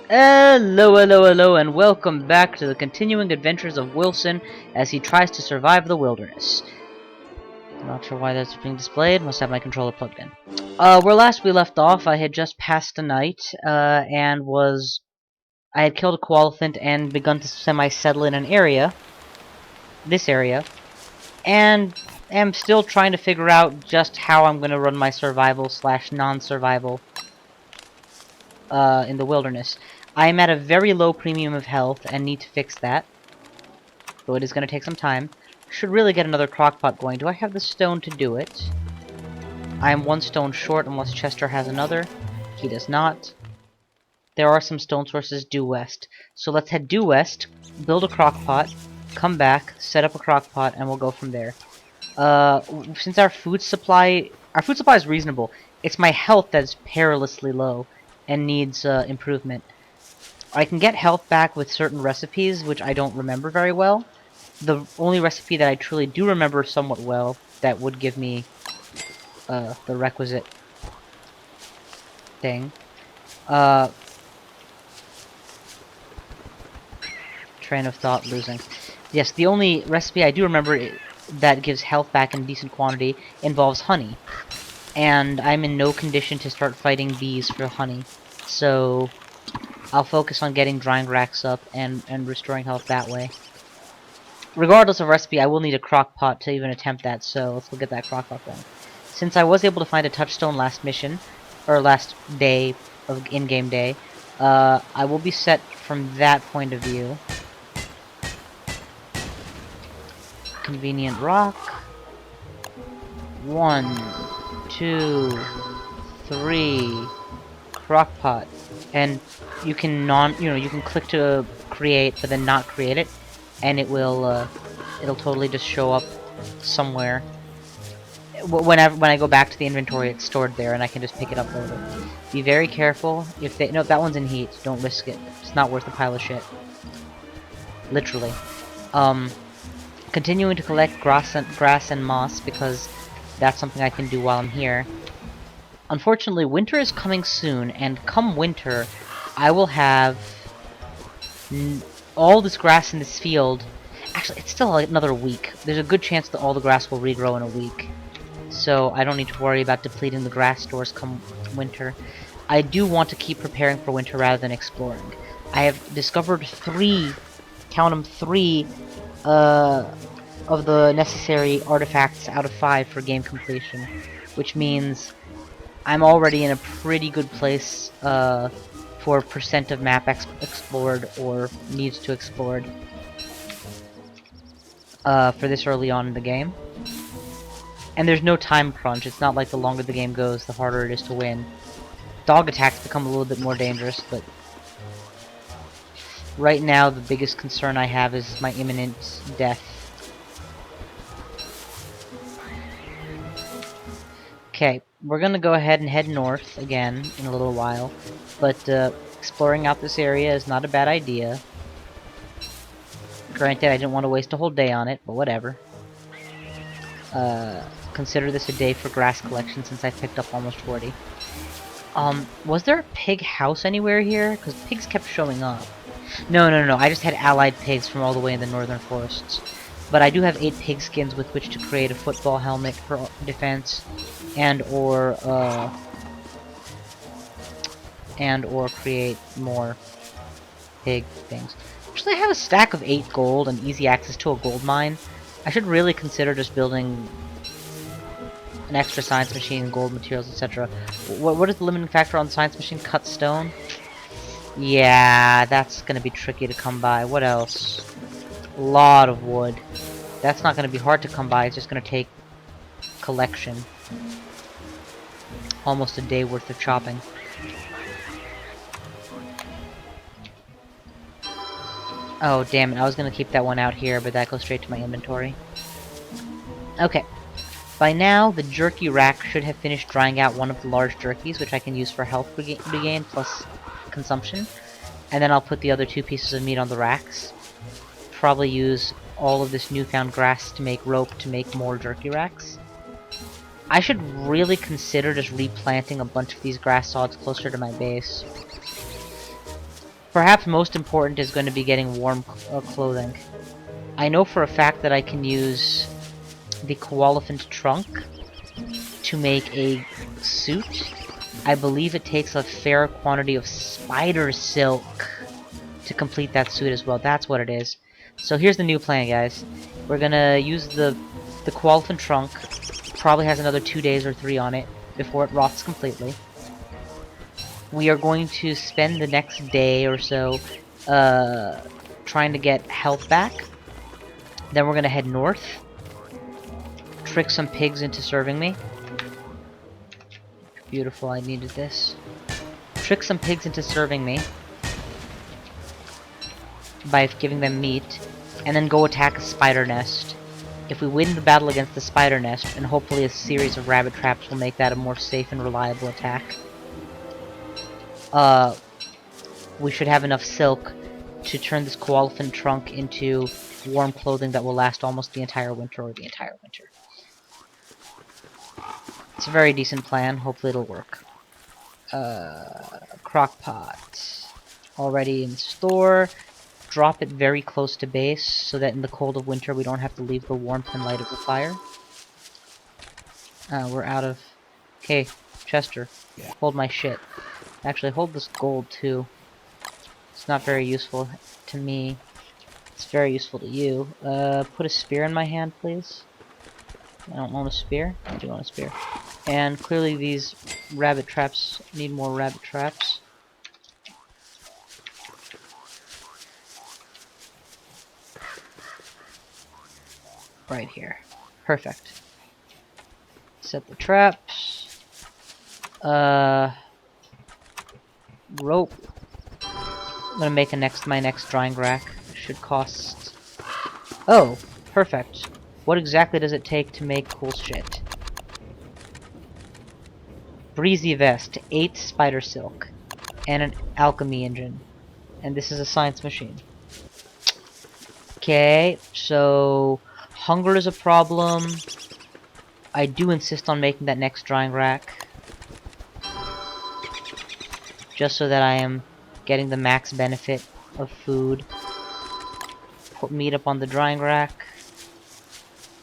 Hello, and welcome back to the continuing adventures of Wilson as he tries to survive the wilderness. Not sure why that's being displayed, must have my controller plugged in. Where last we left off, I had just passed a night, I had killed a koalaphant and begun to semi-settle in an area, this area, and am still trying to figure out just how I'm going to run my survival slash non-survival in the wilderness. I'm at a very low premium of health and need to fix that, though it is going to take some time. Should really get another crockpot going. Do I have the stone to do it? I am one stone short unless Chester has another. He does not. There are some stone sources due west. So let's head due west, build a crockpot, come back, set up a crockpot, and we'll go from there. Since our food supply is reasonable. It's my health that's perilously low and needs improvement. I can get health back with certain recipes, which I don't remember very well. The only recipe that I truly do remember somewhat well that would give me the requisite thing. Train of thought losing. Yes, the only recipe I do remember that gives health back in decent quantity involves honey. And I'm in no condition to start fighting bees for honey. So I'll focus on getting drying racks up and restoring health that way. Regardless of recipe, I will need a crock pot to even attempt that, so let's go get that crock pot going. Since I was able to find a touchstone last mission, or last day of in-game day, I will be set from that point of view. Convenient rock. 1, 2, 3. Crock pot. And you can you can click to create, but then not create it, and it will, it'll totally just show up somewhere. When I go back to the inventory, it's stored there, and I can just pick it up later. Be very careful. No, that one's in heat. Don't risk it. It's not worth a pile of shit. Literally. Continuing to collect grass and moss because that's something I can do while I'm here. Unfortunately, winter is coming soon, and come winter, I will have all this grass in this field. Actually, it's still another week. There's a good chance that all the grass will regrow in a week. So I don't need to worry about depleting the grass stores come winter. I do want to keep preparing for winter rather than exploring. I have discovered 3, count them 3, of the necessary artifacts out of 5 for game completion, which means I'm already in a pretty good place for percent of map explored or needs to explored for this early on in the game. And there's no time crunch. It's not like the longer the game goes, the harder it is to win. Dog attacks become a little bit more dangerous, but right now the biggest concern I have is my imminent death. Okay, we're gonna go ahead and head north again in a little while, but exploring out this area is not a bad idea. Granted, I didn't want to waste a whole day on it, but whatever. Consider this a day for grass collection since I picked up almost 40. Was there a pig house anywhere here? Because pigs kept showing up. No, I just had allied pigs from all the way in the northern forests. But I do have 8 pig skins with which to create a football helmet for defense, and or create more pig things. Actually, I have a stack of 8 gold and easy access to a gold mine. I should really consider just building an extra science machine, gold materials, etc. What is the limiting factor on the science machine? Cut stone? Yeah, that's gonna be tricky to come by. What else? A lot of wood. That's not gonna be hard to come by, it's just gonna take collection. Almost a day worth of chopping. Oh, damn it, I was gonna keep that one out here, but that goes straight to my inventory. Okay. By now, the jerky rack should have finished drying out one of the large jerkies, which I can use for health regain plus consumption. And then I'll put the other 2 pieces of meat on the racks. Probably use all of this newfound grass to make rope to make more jerky racks. I should really consider just replanting a bunch of these grass sods closer to my base. perhaps most important is going to be getting warm clothing. I know for a fact that I can use the koalefant trunk to make a suit. I believe it takes a fair quantity of spider silk to complete that suit as well. That's what it is. So here's the new plan, guys. We're gonna use the koalefant trunk. Probably has another 2 days or 3 on it before it rots completely. We are going to spend the next day or so trying to get health back. Then we're gonna head north. Trick some pigs into serving me. Beautiful, I needed this. Trick some pigs into serving me by giving them meat, and then go attack a spider nest. If we win the battle against the spider nest, and hopefully a series of rabbit traps will make that a more safe and reliable attack, we should have enough silk to turn this koalefant trunk into warm clothing that will last almost the entire winter or the entire winter. It's a very decent plan. Hopefully it'll work. Crockpot. Already in store. Drop it very close to base so that in the cold of winter we don't have to leave the warmth and light of the fire. We're out of... Okay, Chester. Hold my shit. Actually, hold this gold too. It's not very useful to me. It's very useful to you. Put a spear in my hand, please. I don't want a spear. I do want a spear. And clearly these rabbit traps need more rabbit traps. Right here. Perfect. Set the traps. Rope. I'm gonna make my next drying rack. Should cost... Oh! Perfect. What exactly does it take to make cool shit? Breezy vest, 8 spider silk, and an alchemy engine. And this is a science machine. Okay, so hunger is a problem. I do insist on making that next drying rack. Just so that I am getting the max benefit of food. Put meat up on the drying rack.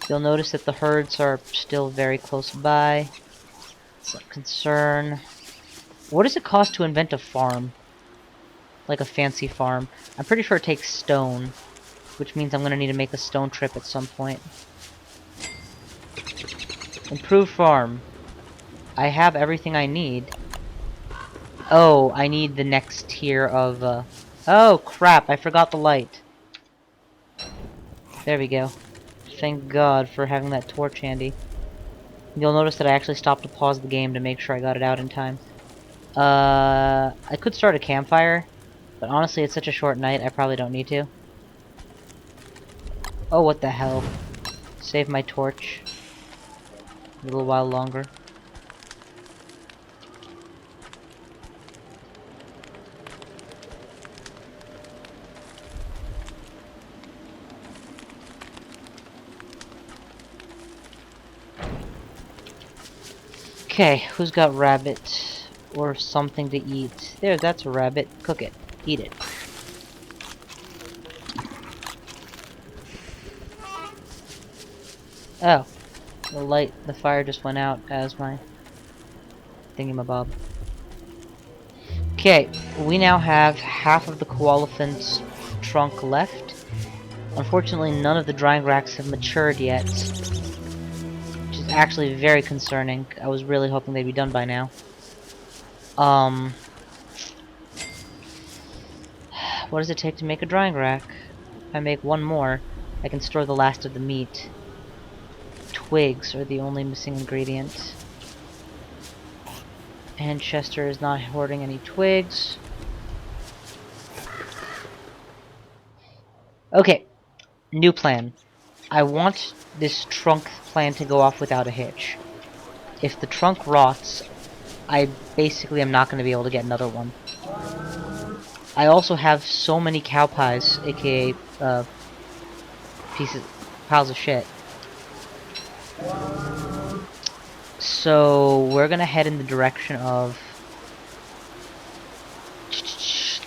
You'll notice that the herds are still very close by. It's a concern. What does it cost to invent a farm? Like a fancy farm. I'm pretty sure it takes stone. Which means I'm going to need to make a stone trip at some point. Improved farm. I have everything I need. Oh, I need the next tier of, Oh, crap, I forgot the light. There we go. Thank God for having that torch handy. You'll notice that I actually stopped to pause the game to make sure I got it out in time. I could start a campfire, but honestly, it's such a short night, I probably don't need to. Oh, what the hell. Save my torch. A little while longer. Okay, who's got rabbit? Or something to eat? There, that's a rabbit. Cook it. Eat it. Oh. The fire just went out as my thingamabob. Okay, we now have half of the koalefant's trunk left. Unfortunately, none of the drying racks have matured yet. Which is actually very concerning. I was really hoping they'd be done by now. What does it take to make a drying rack? If I make one more, I can store the last of the meat. Twigs are the only missing ingredient. And Chester is not hoarding any twigs. Okay, new plan. I want this trunk plan to go off without a hitch. If the trunk rots, I basically am not going to be able to get another one. I also have so many cow pies, aka piles of shit. So we're gonna head in the direction of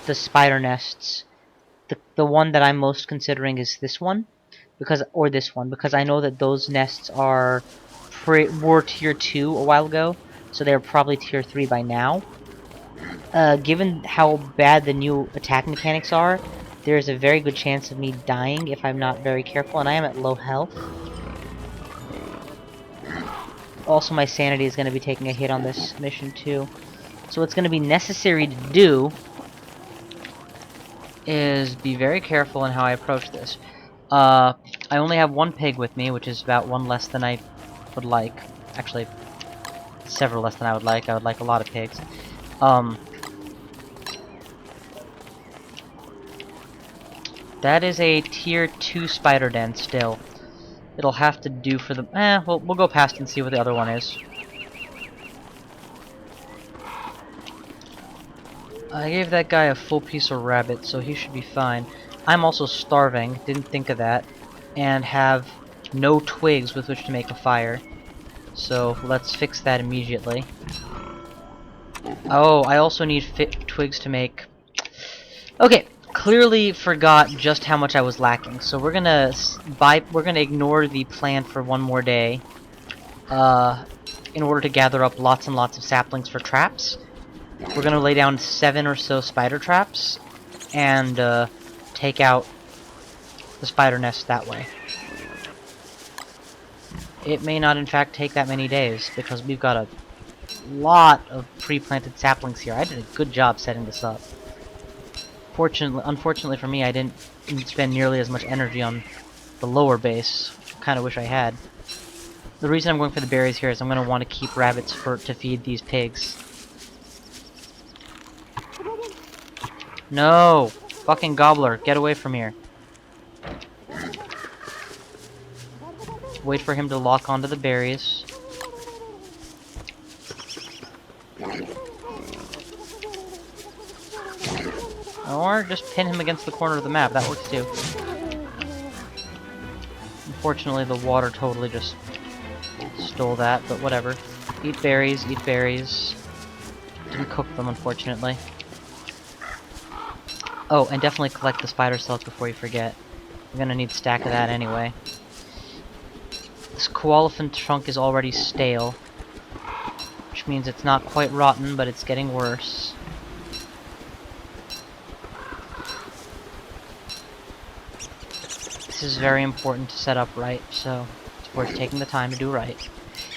the spider nests. The one that I'm most considering is this one, or this one, because I know that those nests were tier 2 a while ago, so they're probably tier 3 by now. Given how bad the new attack mechanics are, there's a very good chance of me dying if I'm not very careful, and I am at low health. Also, my sanity is going to be taking a hit on this mission too. So what's going to be necessary to do is be very careful in how I approach this. I only have one pig with me, which is about one less than I would like. Actually, several less than I would like. I would like a lot of pigs. That is a tier 2 spider den still. It'll have to do for the... we'll go past and see what the other one is. I gave that guy a full piece of rabbit, so he should be fine. I'm also starving, didn't think of that, and have no twigs with which to make a fire. So let's fix that immediately. Oh, I also need twigs to make... Okay, clearly forgot just how much I was lacking. So we're gonna ignore the plan for one more day, in order to gather up lots and lots of saplings for traps. We're gonna lay down 7 or so spider traps, and take out the spider nest that way. It may not in fact take that many days, because we've got a lot of pre-planted saplings here. I did a good job setting this up. Unfortunately for me, I didn't spend nearly as much energy on the lower base. Kinda wish I had. The reason I'm going for the berries here is I'm gonna want to keep rabbits to feed these pigs. No! Fucking gobbler, get away from here. Wait for him to lock onto the berries. Or just pin him against the corner of the map, that works too. Unfortunately, the water totally just stole that, but whatever. Eat berries, eat berries. Didn't cook them, unfortunately. Oh, and definitely collect the spider cells before you forget. We're gonna need a stack of that anyway. This koalefant trunk is already stale, which means it's not quite rotten, but it's getting worse. This is very important to set up right, so it's worth taking the time to do right.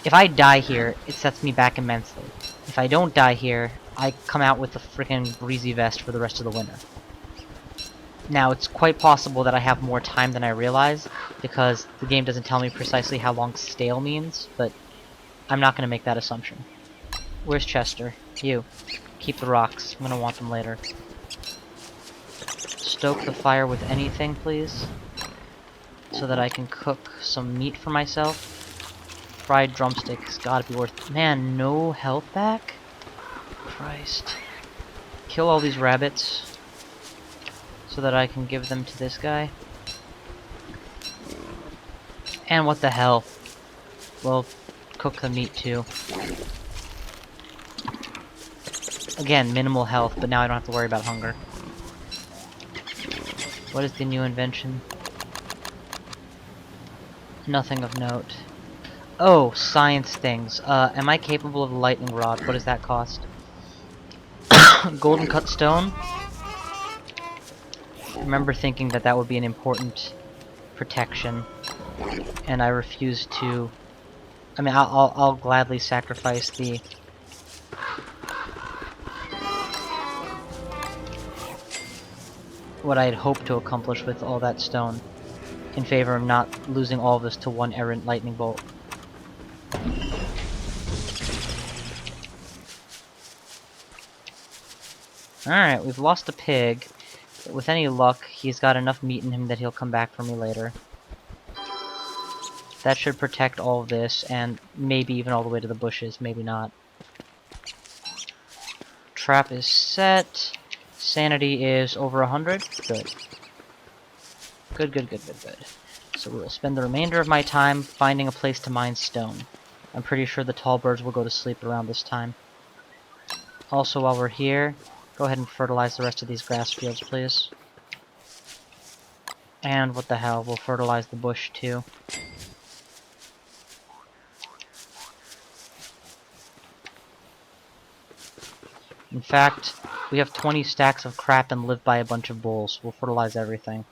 If I die here, it sets me back immensely. If I don't die here, I come out with a freaking breezy vest for the rest of the winter. Now, it's quite possible that I have more time than I realize, because the game doesn't tell me precisely how long stale means, but I'm not going to make that assumption. Where's Chester? You. Keep the rocks. I'm going to want them later. Stoke the fire with anything, please, so that I can cook some meat for myself. Fried drumsticks gotta be worth... Man, no health back? Christ. Kill all these rabbits, so that I can give them to this guy. And what the hell? Well, cook the meat too. Again, minimal health, but now I don't have to worry about hunger. What is the new invention? Nothing of note. Oh, science things. Am I capable of a lightning rod? What does that cost? Golden cut stone? I remember thinking that that would be an important protection, and I refuse to... I mean, I'll gladly sacrifice the... what I had hoped to accomplish with all that stone, in favor of not losing all of this to one errant lightning bolt. Alright, we've lost a pig. But with any luck, he's got enough meat in him that he'll come back for me later. That should protect all of this, and maybe even all the way to the bushes, maybe not. Trap is set. Sanity is over 100. Good. Good, good, good, good, good. So we'll spend the remainder of my time finding a place to mine stone. I'm pretty sure the tall birds will go to sleep around this time. Also, while we're here, Go ahead and fertilize the rest of these grass fields, please. And what the hell, we'll fertilize the bush too. In fact, we have 20 stacks of crap and live by a bunch of bulls. We'll fertilize everything.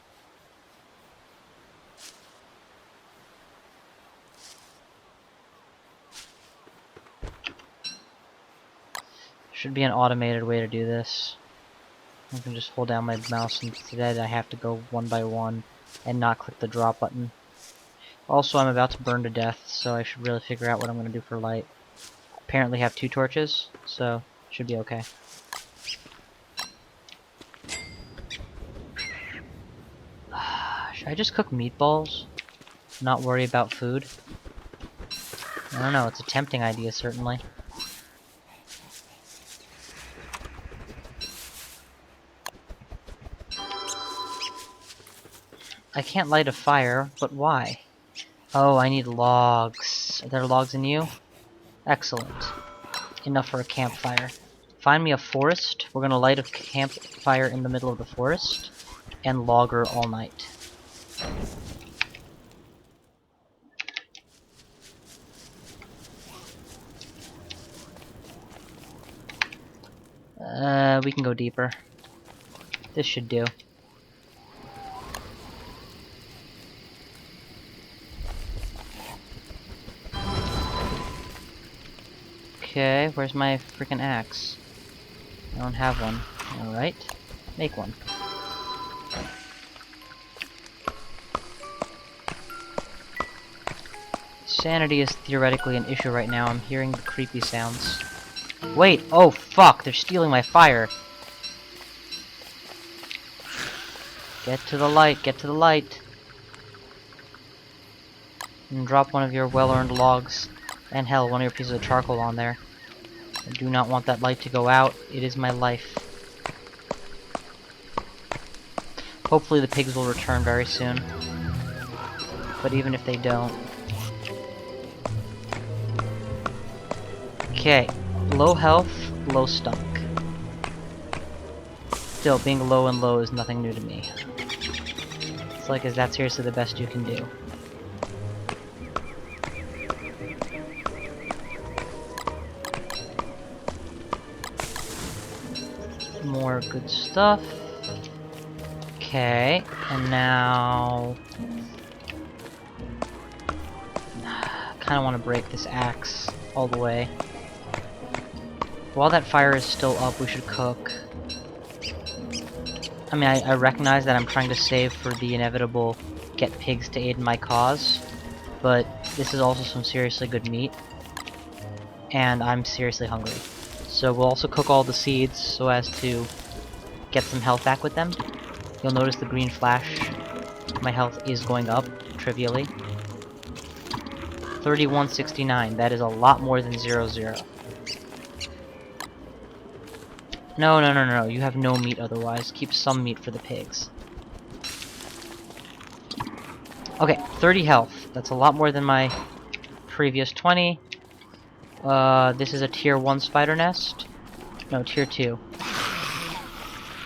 Should be an automated way to do this. I can just hold down my mouse, instead I have to go one by one and not click the drop button. Also, I'm about to burn to death, so I should really figure out what I'm going to do for light. Apparently have 2 torches, so should be okay. Should I just cook meatballs? Not worry about food? I don't know, it's a tempting idea, certainly. I can't light a fire, but why? Oh, I need logs. Are there logs in you? Excellent. Enough for a campfire. Find me a forest. We're gonna light a campfire in the middle of the forest and logger all night. We can go deeper. This should do. Okay, where's my freaking axe? I don't have one. Alright, make one. Sanity is theoretically an issue right now. I'm hearing the creepy sounds. Wait! Oh fuck! They're stealing my fire! Get to the light! Get to the light! And drop one of your well-earned logs. And hell, one of your pieces of charcoal on there. I do not want that light to go out. It is my life. Hopefully the pigs will return very soon. But even if they don't... Okay. Low health, low stomach. Still, being low and low is nothing new to me. It's like, is that seriously the best you can do? More good stuff. Okay, and now... kinda want to break this axe all the way. While that fire is still up, we should cook. I mean, I recognize that I'm trying to save for the inevitable get pigs to aid in my cause, but this is also some seriously good meat, and I'm seriously hungry. So we'll also cook all the seeds so as to get some health back with them. You'll notice the green flash. My health is going up, trivially. 3169, that is a lot more than 00. No, you have no meat otherwise. Keep some meat for the pigs. Okay, 30 health. That's a lot more than my previous 20. This is a tier 1 spider nest. No, tier 2.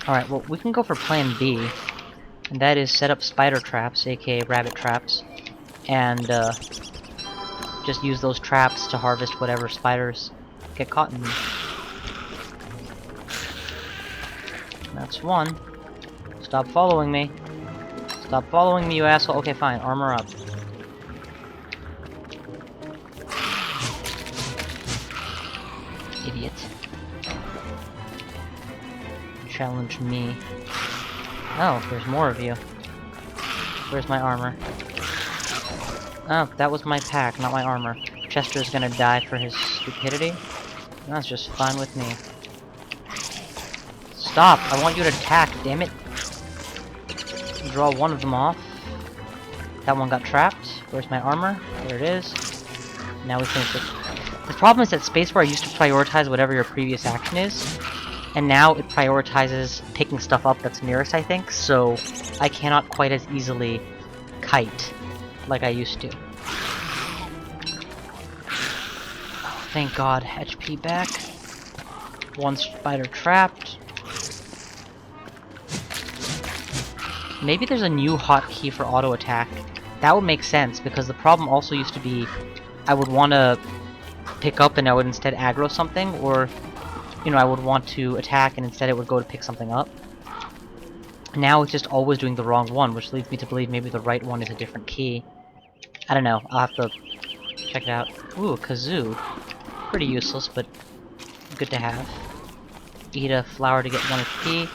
Alright, well, we can go for plan B. And that is set up spider traps, aka rabbit traps. And, just use those traps to harvest whatever spiders get caught in them. That's one. Stop following me. Stop following me, you asshole. Okay, fine. Armor up. Idiot. Challenge me. Oh, there's more of you. Where's my armor? Oh, that was my pack, not my armor. Chester's gonna die for his stupidity. That's just fine with me. Stop! I want you to attack, damn it! Draw one of them off. That one got trapped. Where's my armor? There it is. Now we finish it. The problem is that spacebar used to prioritize whatever your previous action is, and now it prioritizes picking stuff up that's nearest, I think, so I cannot quite as easily kite like I used to. Oh, thank God. HP back. One spider trapped. Maybe there's a new hotkey for auto attack. That would make sense, because the problem also used to be I would want to pick up and I would instead aggro something, or, you know, I would want to attack and instead it would go to pick something up. Now it's just always doing the wrong one, which leads me to believe maybe the right one is a different key. I don't know, I'll have to check it out. Ooh, a kazoo. Pretty useless, but good to have. Eat a flower to get 1 HP.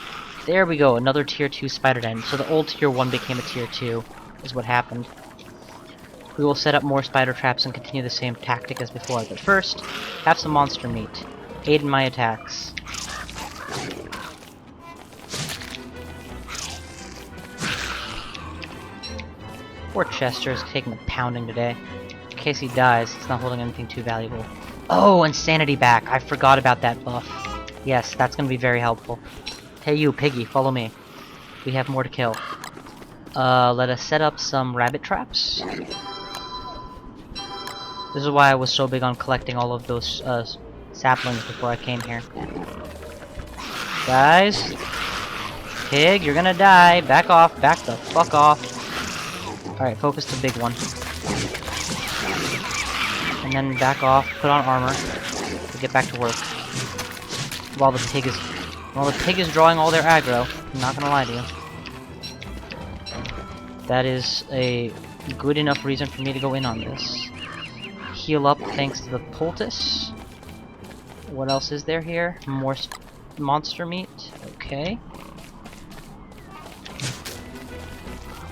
There we go, another tier 2 spider den. So the old tier 1 became a tier 2, is what happened. We will set up more spider traps and continue the same tactic as before, but first, have some monster meat. Aid in my attacks. Poor Chester's taking a pounding today. In case he dies, he's not holding anything too valuable. Oh, and sanity back! I forgot about that buff. Yes, that's gonna be very helpful. Hey you, piggy, follow me. We have more to kill. Let us set up some rabbit traps. This is why I was so big on collecting all of those, saplings before I came here. Guys! Pig, you're gonna die! Back off! Back the fuck off! Alright, focus the big one. And then back off, put on armor, to get back to work. While the pig is drawing all their aggro, I'm not gonna lie to you. That is a good enough reason for me to go in on this. Heal up thanks to the poultice. What else is there here? More monster meat. Okay.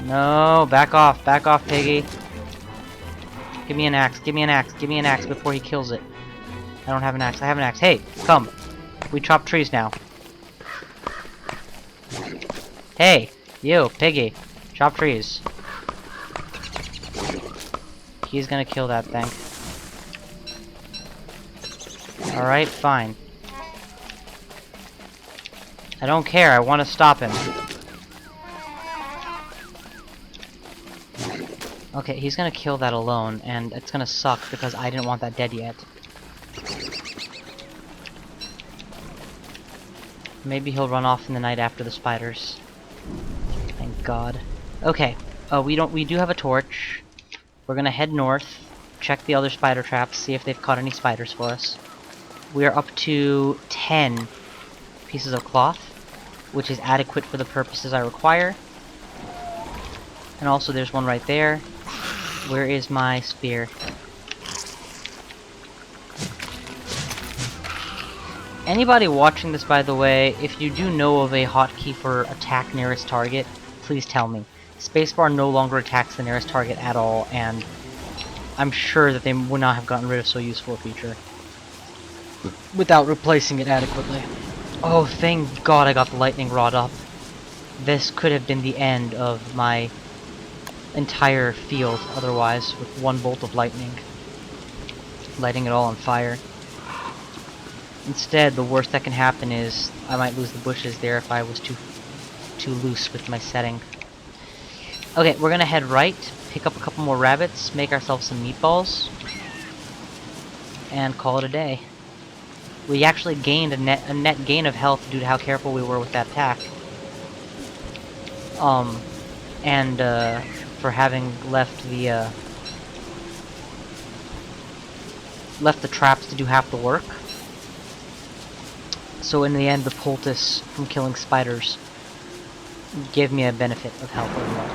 No, back off, piggy. Give me an axe, give me an axe, give me an axe before he kills it. I don't have an axe, I have an axe. Hey, come. We chop trees now. Hey, you, piggy. Chop trees. He's gonna kill that thing. Alright, fine. I don't care, I want to stop him. Okay, he's gonna kill that alone, and it's gonna suck because I didn't want that dead yet. Maybe he'll run off in the night after the spiders. Thank God. Okay, we do have a torch. We're gonna head north, check the other spider traps, see if they've caught any spiders for us. We are up to 10 pieces of cloth, which is adequate for the purposes I require. And also there's one right there. Where is my spear? Anybody watching this, by the way, if you do know of a hotkey for attack nearest target, please tell me. Spacebar no longer attacks the nearest target at all, and I'm sure that they would not have gotten rid of so useful a feature without replacing it adequately. Oh, thank God I got the lightning rod up. This could have been the end of my entire field otherwise, with one bolt of lightning, lighting it all on fire. Instead, the worst that can happen is I might lose the bushes there if I was too loose with my setting. Okay, we're gonna head right, pick up a couple more rabbits, make ourselves some meatballs, and call it a day. We actually gained a net gain of health due to how careful we were with that attack. For having left the traps to do half the work. So in the end, the poultice from killing spiders gave me a benefit of health overall.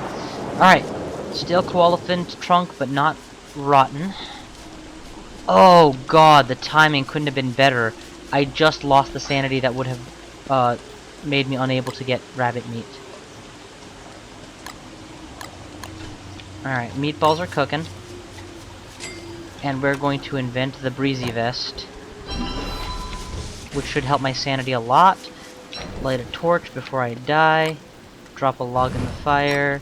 Alright, still koalefant trunk, but not rotten. Oh God, the timing couldn't have been better. I just lost the sanity that would have made me unable to get rabbit meat. Alright, meatballs are cooking. And we're going to invent the breezy vest, which should help my sanity a lot. Light a torch before I die. Drop a log in the fire.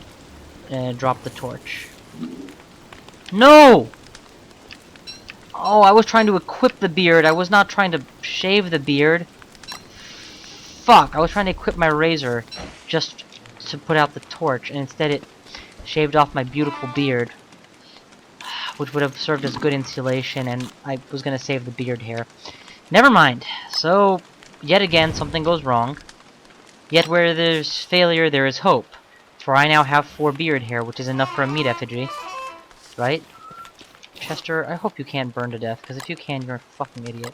And drop the torch. No! Oh, I was trying to equip the beard. I was not trying to shave the beard. Fuck, I was trying to equip my razor just to put out the torch, and instead it shaved off my beautiful beard, which would have served as good insulation, and I was gonna save the beard hair. Never mind. So, yet again, something goes wrong. Yet where there's failure, there is hope. That's For I now have 4 beard hair, which is enough for a meat effigy. Right? Chester, I hope you can't burn to death, because if you can, you're a fucking idiot.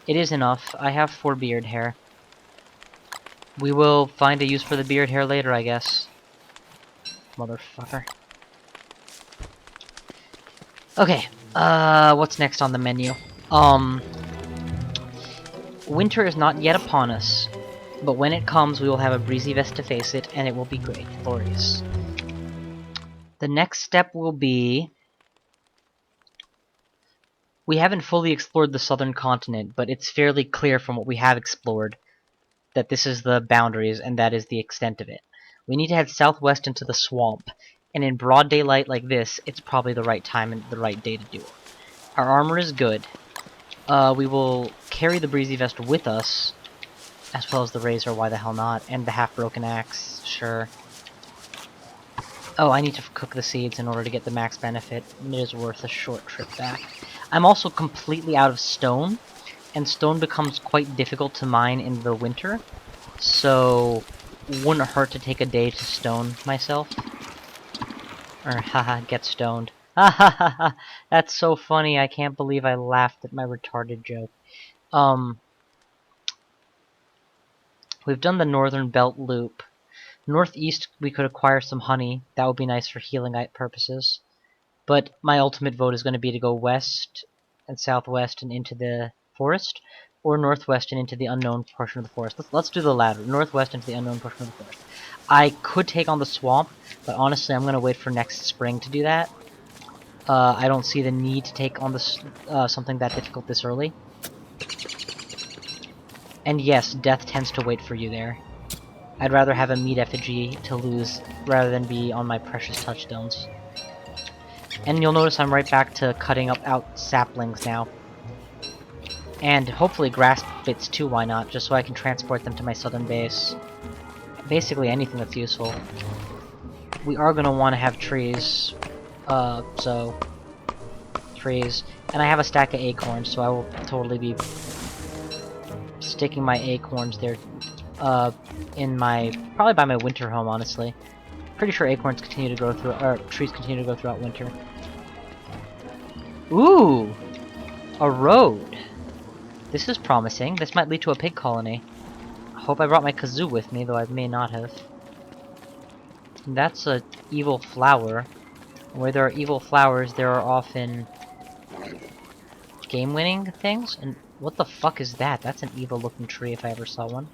It is enough. I have 4 beard hair. We will find a use for the beard hair later, I guess. Motherfucker. Okay, what's next on the menu? Winter is not yet upon us, but when it comes, we will have a breezy vest to face it, and it will be great, glorious. The next step will be... We haven't fully explored the southern continent, but it's fairly clear from what we have explored that this is the boundaries, and that is the extent of it. We need to head southwest into the swamp, and in broad daylight like this, it's probably the right time and the right day to do it. Our armor is good. We will carry the breezy vest with us, as well as the razor, why the hell not, and the half-broken axe, sure. Oh, I need to cook the seeds in order to get the max benefit. It is worth a short trip back. I'm also completely out of stone, and stone becomes quite difficult to mine in the winter, so wouldn't hurt to take a day to stone myself. Or, haha, get stoned. Ha ha ha ha! That's so funny, I can't believe I laughed at my retarded joke. We've done the northern belt loop. Northeast, we could acquire some honey. That would be nice for healing purposes. But my ultimate vote is going to be to go west and southwest and into the forest, or northwest and into the unknown portion of the forest. Let's do the latter. Northwest into the unknown portion of the forest. I could take on the swamp, but honestly I'm going to wait for next spring to do that. I don't see the need to take on this something that difficult this early. And yes, death tends to wait for you there. I'd rather have a meat effigy to lose rather than be on my precious touchstones. And you'll notice I'm right back to cutting out saplings now. And hopefully grass bits too, why not? Just so I can transport them to my southern base. Basically anything that's useful. We are going to want to have trees. So... trees. And I have a stack of acorns, so I will totally be sticking my acorns there. In my... probably by my winter home, honestly. Pretty sure acorns continue to grow through... or trees continue to grow throughout winter. Ooh! A road! This is promising. This might lead to a pig colony. I hope I brought my kazoo with me, though I may not have. That's a evil flower. Where there are evil flowers, there are often... game-winning things? And what the fuck is that? That's an evil-looking tree if I ever saw one.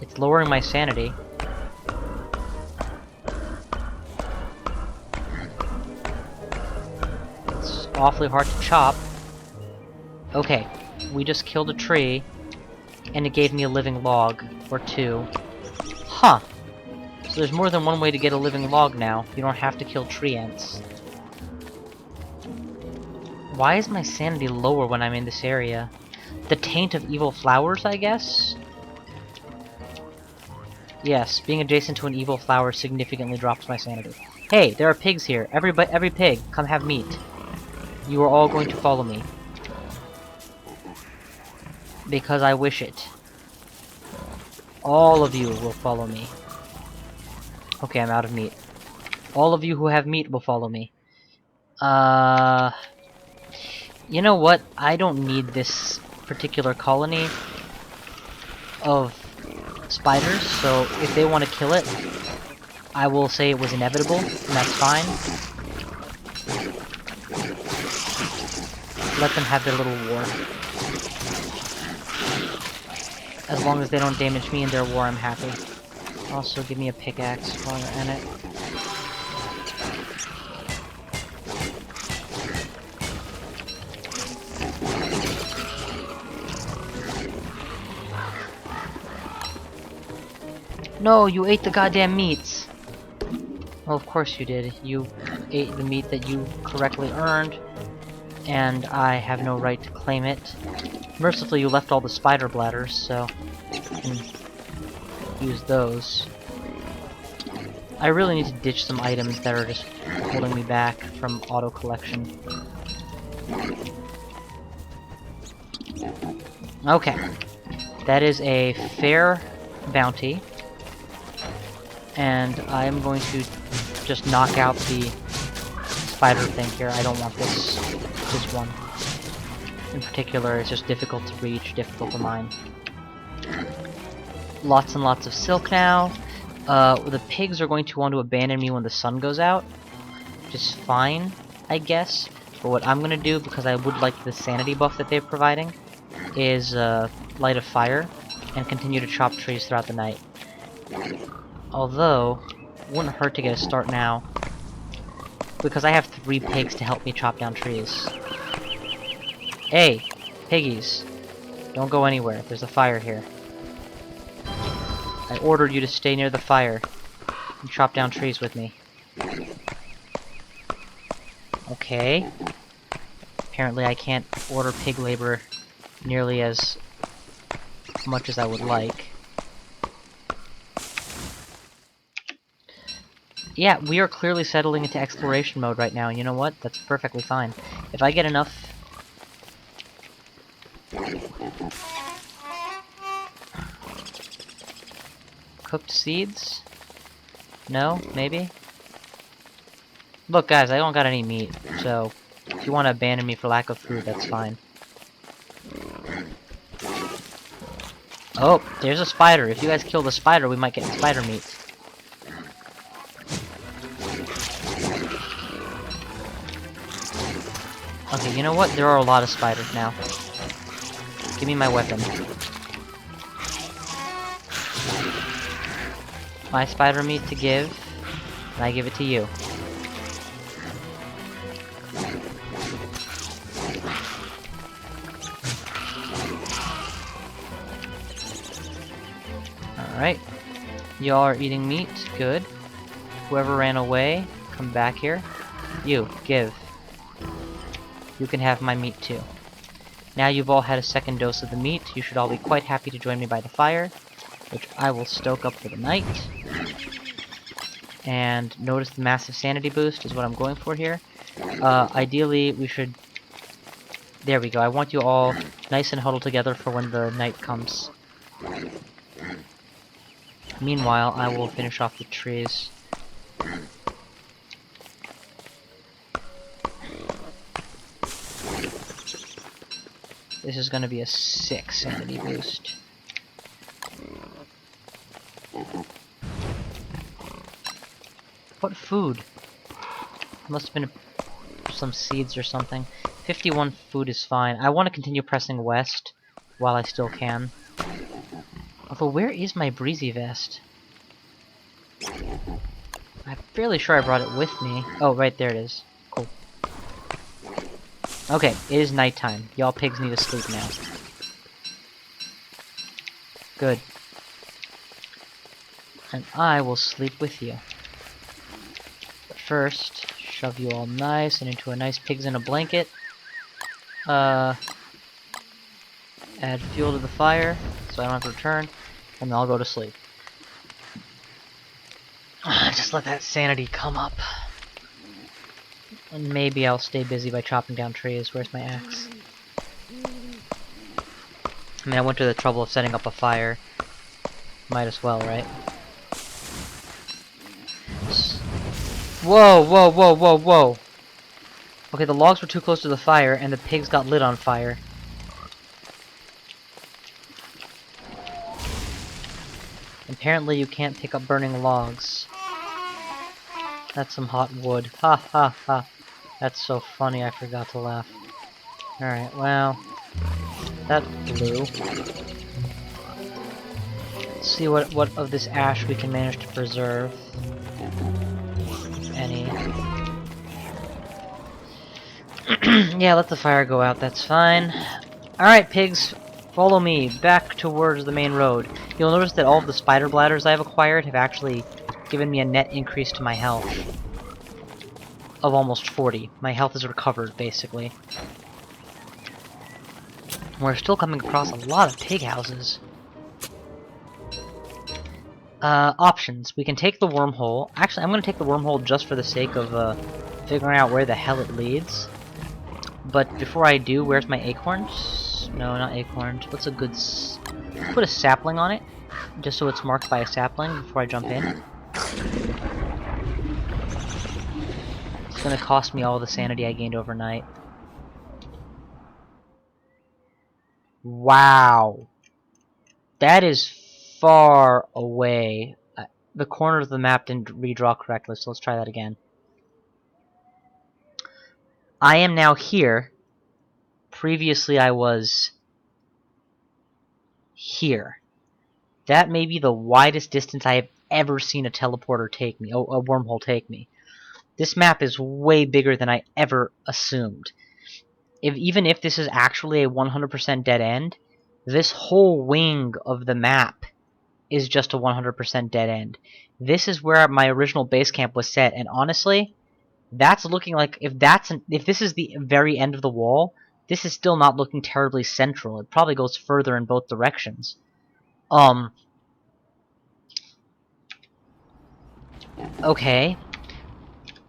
It's lowering my sanity. It's awfully hard to chop. Okay, we just killed a tree, and it gave me a living log, or 2. Huh! So there's more than one way to get a living log now. You don't have to kill tree ants. Why is my sanity lower when I'm in this area? The taint of evil flowers, I guess? Yes, being adjacent to an evil flower significantly drops my sanity. Hey, there are pigs here. Every pig, come have meat. You are all going to follow me. Because I wish it. All of you will follow me. Okay, I'm out of meat. All of you who have meat will follow me. You know what? I don't need this particular colony of spiders, so if they want to kill it, I will say it was inevitable, and that's fine. Let them have their little war. As long as they don't damage me in their war, I'm happy. Also, give me a pickaxe while you're in it. No, you ate the goddamn meats! Well, of course you did. You ate the meat that you correctly earned, and I have no right to claim it. Mercifully, you left all the spider bladders, so I can use those. I really need to ditch some items that are just holding me back from auto-collection. Okay. That is a fair bounty. And I'm going to just knock out the spider thing here. I don't want this one. In particular, it's just difficult to reach, difficult to mine. Lots and lots of silk now. The pigs are going to want to abandon me when the sun goes out. Which is fine, I guess. But what I'm going to do, because I would like the sanity buff that they're providing, is light a fire and continue to chop trees throughout the night. Although, it wouldn't hurt to get a start now, because I have 3 pigs to help me chop down trees. Hey, piggies, don't go anywhere. There's a fire here. I ordered you to stay near the fire and chop down trees with me. Okay. Apparently I can't order pig labor nearly as much as I would like. Yeah, we are clearly settling into exploration mode right now. You know what? That's perfectly fine. If I get enough... cooked seeds? No? Maybe? Look, guys, I don't got any meat, so if you want to abandon me for lack of food, that's fine. Oh, there's a spider. If you guys kill the spider, we might get spider meat. Okay, you know what? There are a lot of spiders now. Give me my weapon. My spider meat to give, and I give it to you. Alright. Y'all are eating meat. Good. Whoever ran away, come back here. You, give. You can have my meat too. Now you've all had a second dose of the meat, you should all be quite happy to join me by the fire, which I will stoke up for the night. And notice the massive sanity boost is what I'm going for here. Ideally, we should... There we go. I want you all nice and huddled together for when the night comes. Meanwhile, I will finish off the trees. This is going to be a 6 sanity boost. What food? Must have been some seeds or something. 51 food is fine. I want to continue pressing west while I still can. Although, where is my breezy vest? I'm fairly sure I brought it with me. Oh, right there it is. Cool. Okay, it is nighttime. Y'all pigs need to sleep now. Good. And I will sleep with you. But first, shove you all nice and into a nice pigs in a blanket. Add fuel to the fire, so I don't have to return, and then I'll go to sleep. Just let that sanity come up. And maybe I'll stay busy by chopping down trees. Where's my axe? I mean, I went to the trouble of setting up a fire. Might as well, right? Whoa, whoa, whoa, whoa, whoa! Okay, the logs were too close to the fire, and the pigs got lit on fire. Apparently you can't pick up burning logs. That's some hot wood. Ha ha ha. That's so funny, I forgot to laugh. Alright, well... that blew. Let's see what of this ash we can manage to preserve. Any. Yeah, let the fire go out, that's fine. Alright, pigs, follow me back towards the main road. You'll notice that all of the spider bladders I've acquired have actually given me a net increase to my health of almost 40. My health is recovered, basically. We're still coming across a lot of pig houses. Options. We can take the wormhole. Actually, I'm going to take the wormhole just for the sake of figuring out where the hell it leads. But before I do, where's my acorns? No, not acorns. What's a good put a sapling on it, just so it's marked by a sapling before I jump in. It's gonna cost me all the sanity I gained overnight. Wow. That is far away. The corner of the map didn't redraw correctly, so let's try that again. I am now here. Previously I was here. That may be the widest distance I have ever seen a teleporter take me, a wormhole take me. This map is way bigger than I ever assumed. Even if this is actually a 100% dead end, this whole wing of the map is just a 100% dead end. This is where my original base camp was set, and honestly, that's looking like if this is the very end of the wall, this is still not looking terribly central. It probably goes further in both directions. Okay.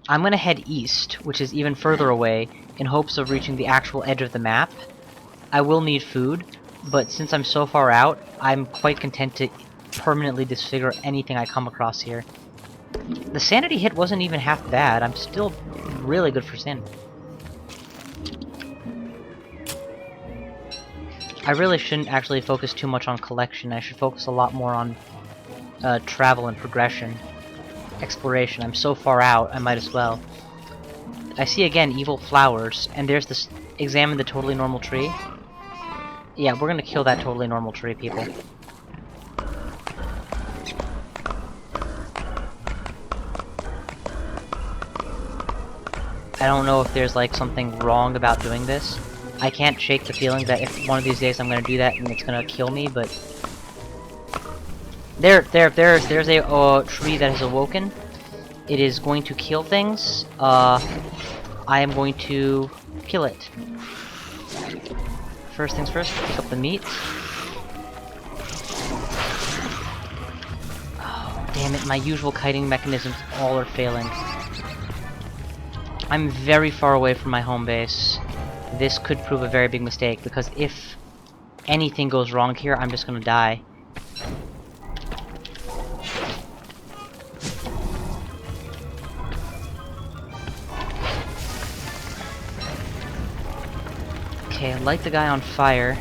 I'm gonna head east, which is even further away, in hopes of reaching the actual edge of the map. I will need food, but since I'm so far out, I'm quite content to permanently disfigure anything I come across here. The sanity hit wasn't even half bad. I'm still really good for sanity. I really shouldn't actually focus too much on collection. I should focus a lot more on travel and progression. Exploration. I'm so far out, I might as well. I see again evil flowers, and there's this. Examine the totally normal tree. Yeah, we're gonna kill that totally normal tree, people. I don't know if there's like something wrong about doing this. I can't shake the feeling that if one of these days I'm gonna do that and it's gonna kill me, but there's a tree that has awoken. It is going to kill things. I am going to kill it. First things first, pick up the meat. Oh, damn it, my usual kiting mechanisms all are failing. I'm very far away from my home base. This could prove a very big mistake, because if anything goes wrong here, I'm just gonna die. Okay, light the guy on fire.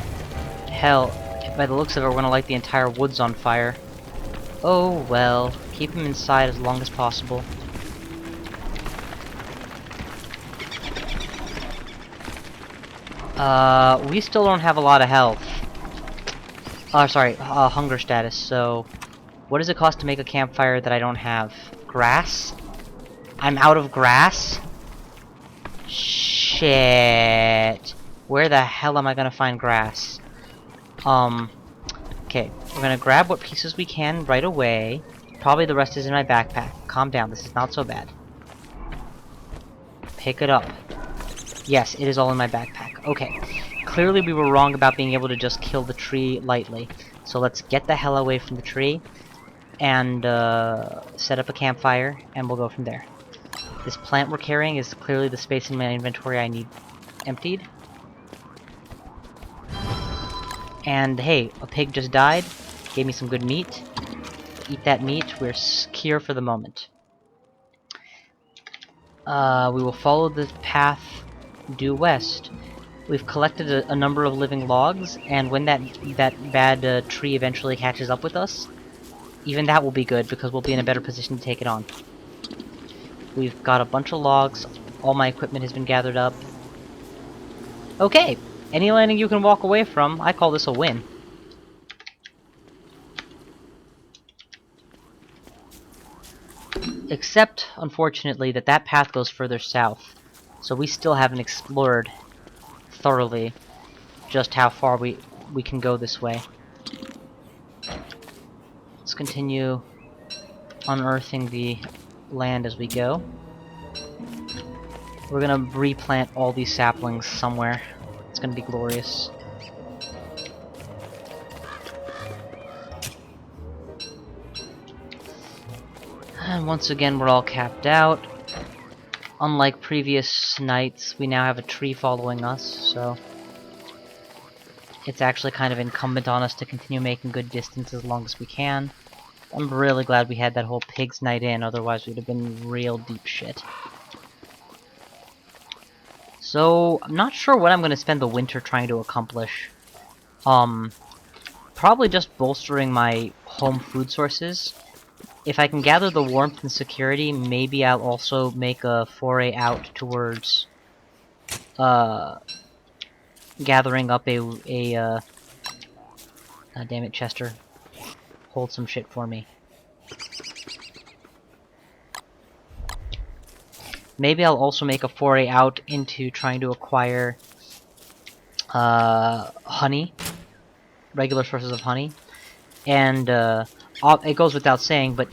Hell, by the looks of it, we're gonna light the entire woods on fire. Oh well, keep him inside as long as possible. We still don't have a lot of health. Sorry, hunger status, so... What does it cost to make a campfire that I don't have? Grass? I'm out of grass? Shit. Where the hell am I gonna find grass? Okay, we're gonna grab what pieces we can right away. Probably the rest is in my backpack. Calm down, this is not so bad. Pick it up. Yes, it is all in my backpack. Okay. Clearly we were wrong about being able to just kill the tree lightly. So let's get the hell away from the tree and set up a campfire, and we'll go from there. This plant we're carrying is clearly the space in my inventory I need emptied. And hey, a pig just died, gave me some good meat. Eat that meat, we're secure for the moment. We will follow the path due west. We've collected a number of living logs, and when that bad tree eventually catches up with us, even that will be good, because we'll be in a better position to take it on. We've got a bunch of logs, all my equipment has been gathered up. Okay, any landing you can walk away from, I call this a win. Except, unfortunately, that path goes further south, so we still haven't explored thoroughly just how far we can go this way. Let's continue unearthing the land as we go. We're gonna replant all these saplings somewhere. It's gonna be glorious. And once again, we're all capped out. Unlike previous nights, we now have a tree following us, so... it's actually kind of incumbent on us to continue making good distance as long as we can. I'm really glad we had that whole pig's night in, otherwise we'd have been real deep shit. So, I'm not sure what I'm going to spend the winter trying to accomplish. Probably just bolstering my home food sources. If I can gather the warmth and security, maybe I'll also make a foray out towards, gathering up God damn it, Chester. Hold some shit for me. Maybe I'll also make a foray out into trying to acquire, honey. Regular sources of honey. And, it goes without saying, but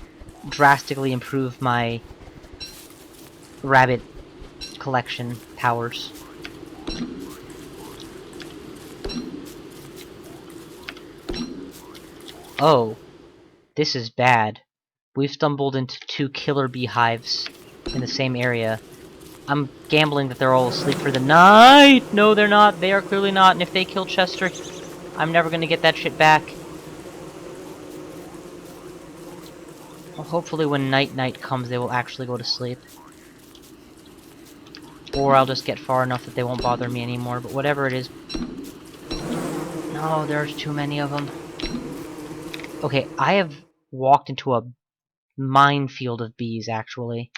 drastically improve my rabbit collection powers. Oh, this is bad. We've stumbled into 2 killer beehives in the same area. I'm gambling that they're all asleep for the night! No, they're not. They are clearly not, and if they kill Chester, I'm never gonna get that shit back. Well, hopefully when night comes, they will actually go to sleep. Or I'll just get far enough that they won't bother me anymore, but whatever it is. No, there's too many of them. Okay, I have walked into a minefield of bees, actually.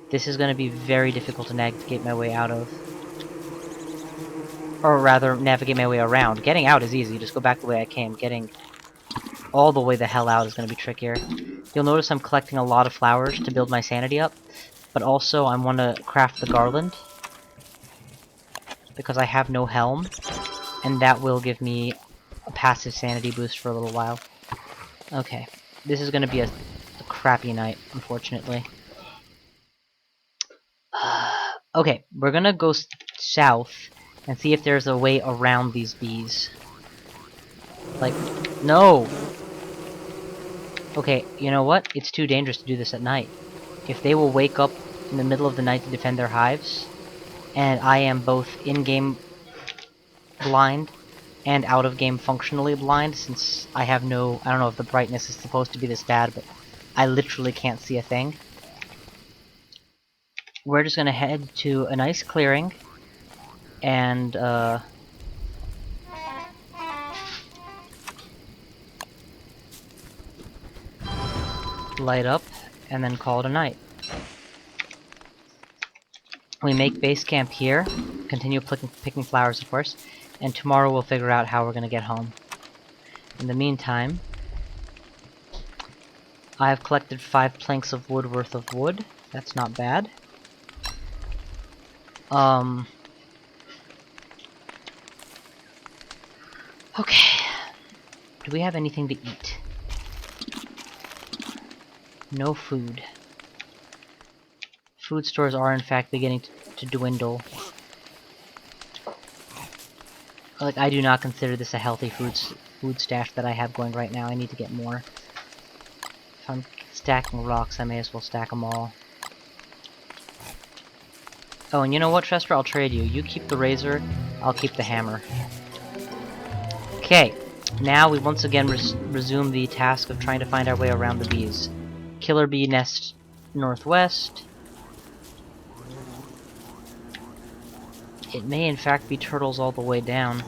This is going to be very difficult to navigate my way out of. Or rather, navigate my way around. Getting out is easy, just go back the way I came. Getting all the way the hell out is going to be trickier. You'll notice I'm collecting a lot of flowers to build my sanity up, but also I want to craft the garland, because I have no helm, and that will give me a passive sanity boost for a little while. Okay, this is going to be a crappy night, unfortunately. Okay, we're gonna go south and see if there's a way around these bees. Like, no! Okay, you know what? It's too dangerous to do this at night. If they will wake up in the middle of the night to defend their hives, and I am both in-game blind and out-of-game functionally blind, since I have no... I don't know if the brightness is supposed to be this bad, but I literally can't see a thing. We're just gonna head to a nice clearing, and, light up, and then call it a night. We make base camp here, continue picking flowers, of course, and tomorrow we'll figure out how we're gonna get home. In the meantime, I have collected 5 planks of wood worth of wood. That's not bad. Okay. Do we have anything to eat? No food. Food stores are in fact beginning to dwindle. Like, I do not consider this a healthy food stash that I have going right now. I need to get more. If I'm stacking rocks, I may as well stack them all. Oh, and you know what, Chester? I'll trade you. You keep the razor, I'll keep the hammer. Okay, now we once again resume the task of trying to find our way around the bees. Killer bee nest northwest. It may in fact be turtles all the way down,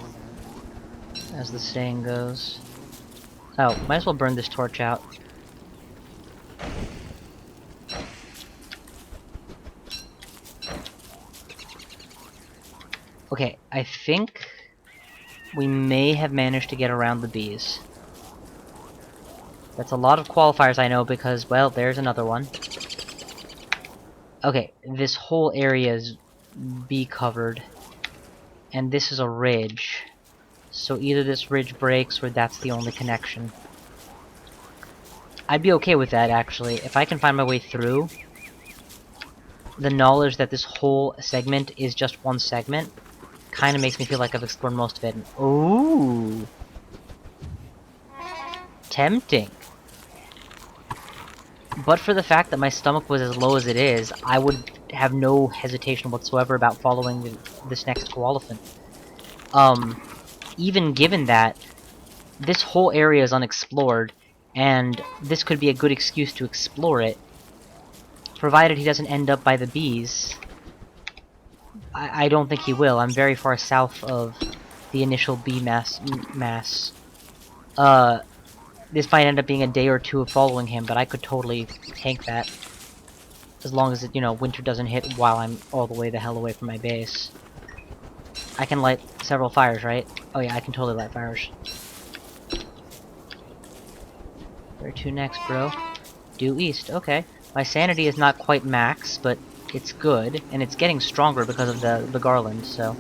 as the saying goes. Oh, might as well burn this torch out. Okay, I think we may have managed to get around the bees. That's a lot of qualifiers, I know, because, well, there's another one. Okay, this whole area is bee covered. And this is a ridge. So either this ridge breaks or that's the only connection. I'd be okay with that, actually. If I can find my way through, the knowledge that this whole segment is just one segment kind of makes me feel like I've explored most of it. And, ooh! Tempting. But for the fact that my stomach was as low as it is, I would have no hesitation whatsoever about following this next koalefant. even given that, this whole area is unexplored, and this could be a good excuse to explore it, provided he doesn't end up by the bees. I don't think he will. I'm very far south of the initial bee mass. This might end up being a day or two of following him, but I could totally tank that. As long as, winter doesn't hit while I'm all the way the hell away from my base. I can light several fires, right? Oh yeah, I can totally light fires. Where to next, bro? Due east, okay. My sanity is not quite max, but it's good, and it's getting stronger because of the garland, so...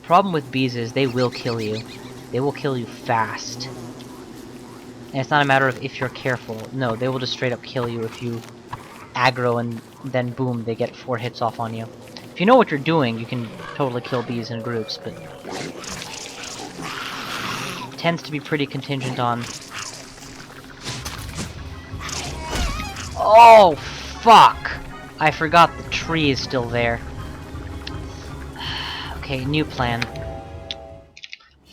Problem with bees is they will kill you. They will kill you fast. And it's not a matter of if you're careful. No, they will just straight up kill you if you aggro and then boom, they get 4 hits off on you. If you know what you're doing, you can totally kill bees in groups, but... it tends to be pretty contingent on... Oh, fuck! I forgot the tree is still there. Okay, new plan.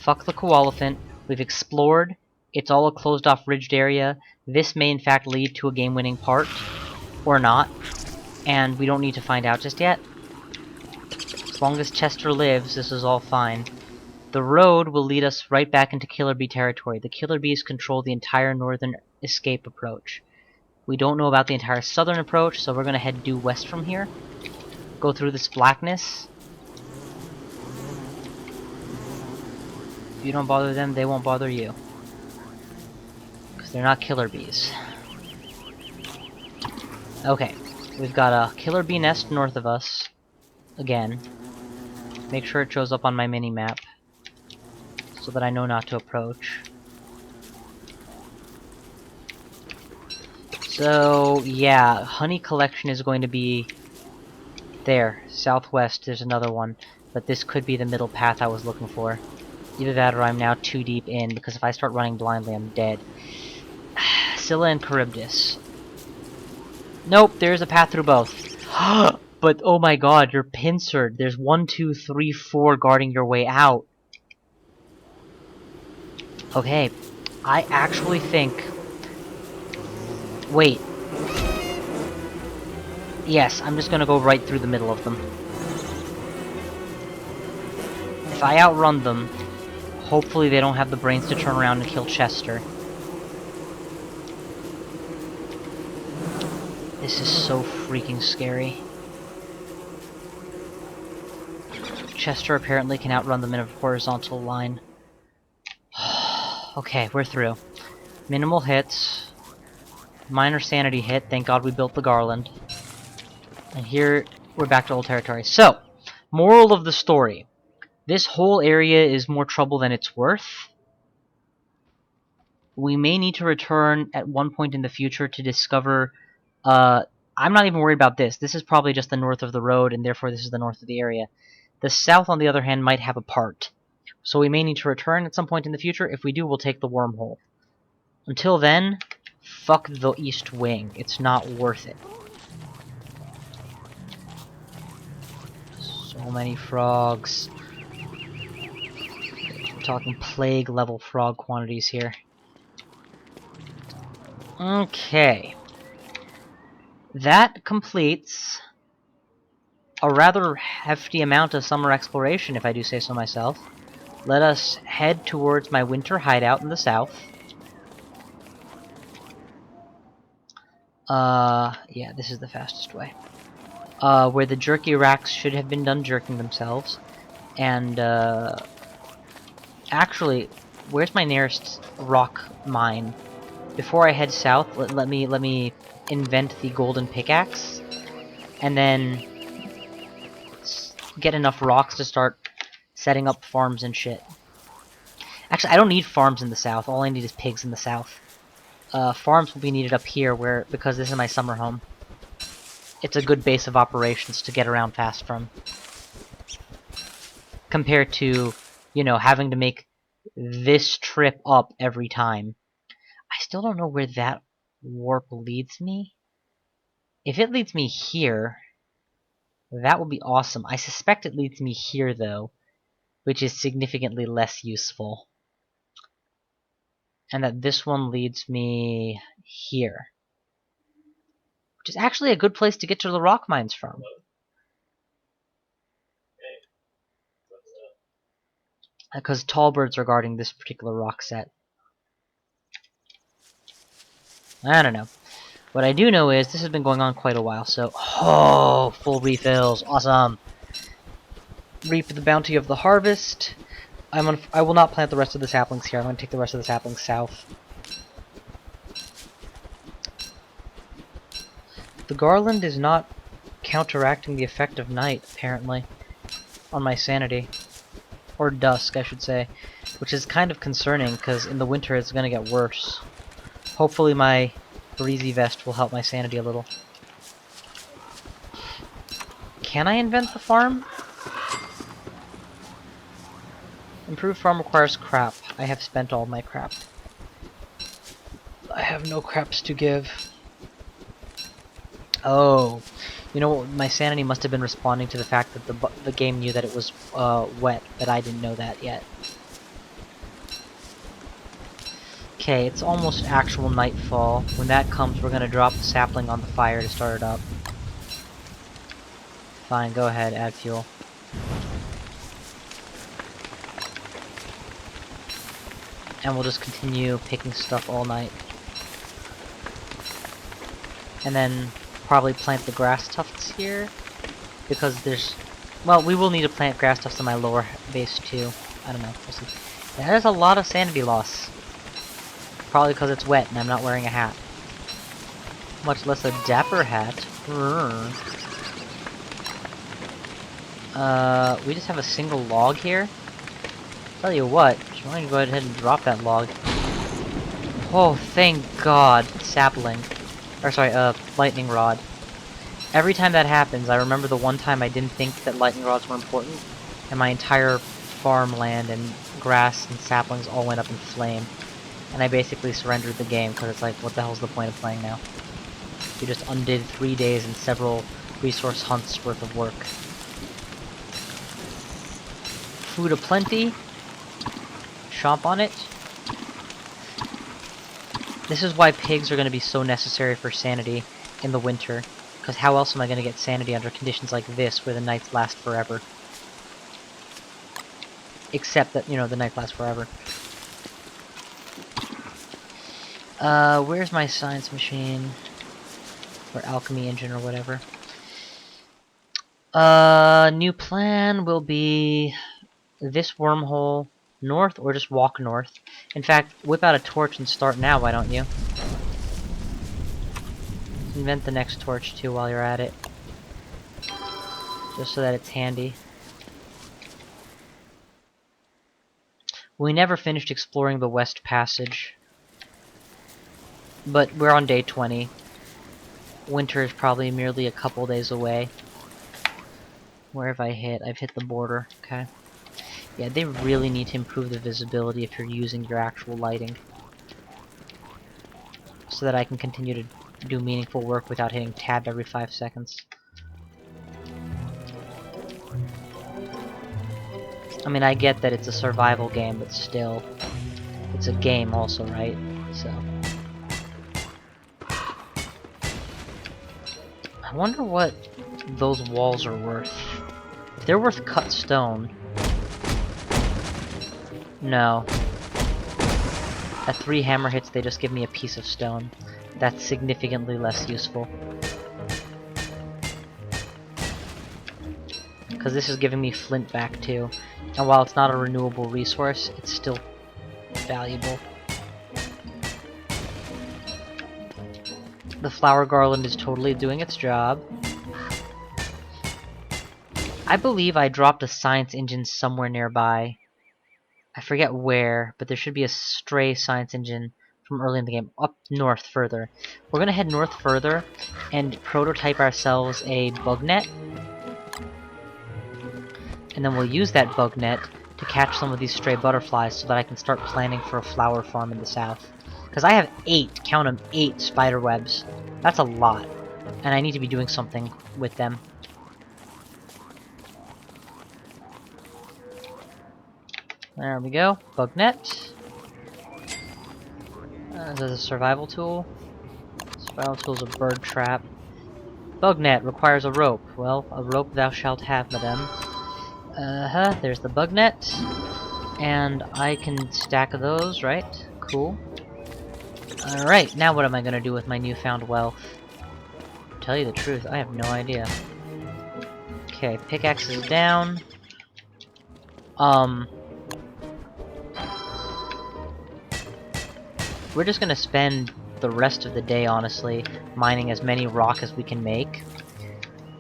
Fuck the koalaphant. We've explored. It's all a closed-off ridged area. This may in fact lead to a game-winning part. Or not. And we don't need to find out just yet. As long as Chester lives, this is all fine. The road will lead us right back into Killer Bee territory. The Killer Bees control the entire northern escape approach. We don't know about the entire southern approach, so we're gonna head due west from here. Go through this blackness. If you don't bother them, they won't bother you. Because they're not Killer Bees. Okay, we've got a Killer Bee nest north of us. Again. Make sure it shows up on my mini-map. So that I know not to approach. So, yeah, honey collection is going to be there. Southwest, there's another one. But this could be the middle path I was looking for. Either that or I'm now too deep in, because if I start running blindly, I'm dead. Scylla and Charybdis. Nope, there's a path through both. But, oh my god, you're pincered. There's 1, 2, 3, 4 guarding your way out. Okay, I actually think... Wait. Yes, I'm just gonna go right through the middle of them. If I outrun them, hopefully they don't have the brains to turn around and kill Chester. This is so freaking scary. Chester apparently can outrun them in a horizontal line. Okay, we're through. Minimal hits. Minor sanity hit. Thank God we built the garland. And here, we're back to old territory. So, moral of the story. This whole area is more trouble than it's worth. We may need to return at one point in the future to discover... I'm not even worried about this. This is probably just the north of the road, and therefore this is the north of the area. The south, on the other hand, might have a part. So we may need to return at some point in the future. If we do, we'll take the wormhole. Until then, fuck the east wing. It's not worth it. So many frogs. We're talking plague level frog quantities here. Okay. That completes a rather hefty amount of summer exploration, if I do say so myself. Let us head towards my winter hideout in the south. Yeah, this is the fastest way. Where the jerky racks should have been done jerking themselves. And, actually, where's my nearest rock mine? Before I head south, let me invent the golden pickaxe. And then get enough rocks to start setting up farms and shit. Actually, I don't need farms in the south. All I need is pigs in the south. Farms will be needed up here because this is my summer home. It's a good base of operations to get around fast from. Compared to, having to make this trip up every time. I still don't know where that warp leads me. If it leads me here, That would be awesome. I suspect it leads me here, though, which is significantly less useful. And that this one leads me here, which is actually a good place to get to the rock mines from. Because tall birds are guarding this particular rock set. I don't know. What I do know is this has been going on quite a while, so... Oh, full refills. Awesome. Reap the bounty of the harvest. I will not plant the rest of the saplings here. I'm going to take the rest of the saplings south. The garland is not counteracting the effect of night, apparently, on my sanity. Or dusk, I should say. Which is kind of concerning, because in the winter it's going to get worse. Hopefully my breezy vest will help my sanity a little. Can I invent the farm? Improved farm requires crap. I have spent all my crap. I have no craps to give. Oh, you know, my sanity must have been responding to the fact that the game knew that it was wet, but I didn't know that yet. Okay, it's almost actual nightfall. When that comes, we're gonna drop the sapling on the fire to start it up. Fine, go ahead, add fuel. And we'll just continue picking stuff all night. And then probably plant the grass tufts here, because there's... Well, we will need to plant grass tufts on my lower base too. I don't know, we'll see. That is a lot of sanity loss. Probably because it's wet and I'm not wearing a hat. Much less a dapper hat. We just have a single log here. Tell you what, just want to go ahead and drop that log. Oh, thank God, sapling. Or sorry, lightning rod. Every time that happens, I remember the one time I didn't think that lightning rods were important, and my entire farmland and grass and saplings all went up in flame. And I basically surrendered the game, because it's like, what the hell's the point of playing now? You just undid 3 days and several resource hunts worth of work. Food aplenty. Chomp on it. This is why pigs are going to be so necessary for sanity in the winter. Because how else am I going to get sanity under conditions like this, where the nights last forever? Except that, you know, the night lasts forever. Where's my science machine? Or alchemy engine or whatever. New plan will be this wormhole north, or just walk north. In fact, whip out a torch and start now, why don't you? Invent the next torch too while you're at it. Just so that it's handy. We never finished exploring the West Passage. But we're on day 20. Winter is probably merely a couple days away. Where have I hit? I've hit the border. Okay. Yeah, they really need to improve the visibility if you're using your actual lighting. So that I can continue to do meaningful work without hitting tab every 5 seconds. I mean, I get that it's a survival game, but still. It's a game also, right? So. I wonder what those walls are worth. If they're worth cut stone... No. At 3 hammer hits, they just give me a piece of stone. That's significantly less useful. Because this is giving me flint back too. And while it's not a renewable resource, it's still valuable. The flower garland is totally doing its job. I believe I dropped a science engine somewhere nearby. I forget where, but there should be a stray science engine from early in the game, up north further. We're gonna head north further and prototype ourselves a bug net. And then we'll use that bug net to catch some of these stray butterflies so that I can start planning for a flower farm in the south. Because I have 8, count them, 8 spider webs. That's a lot. And I need to be doing something with them. There we go. Bug net. Is this a survival tool? Survival tool is a bird trap. Bug net requires a rope. Well, a rope thou shalt have, madame. There's the bug net. And I can stack those, right? Cool. Alright, now what am I gonna do with my newfound wealth? Tell you the truth, I have no idea. Okay, pickaxe is down. We're just gonna spend the rest of the day, honestly, mining as many rock as we can make.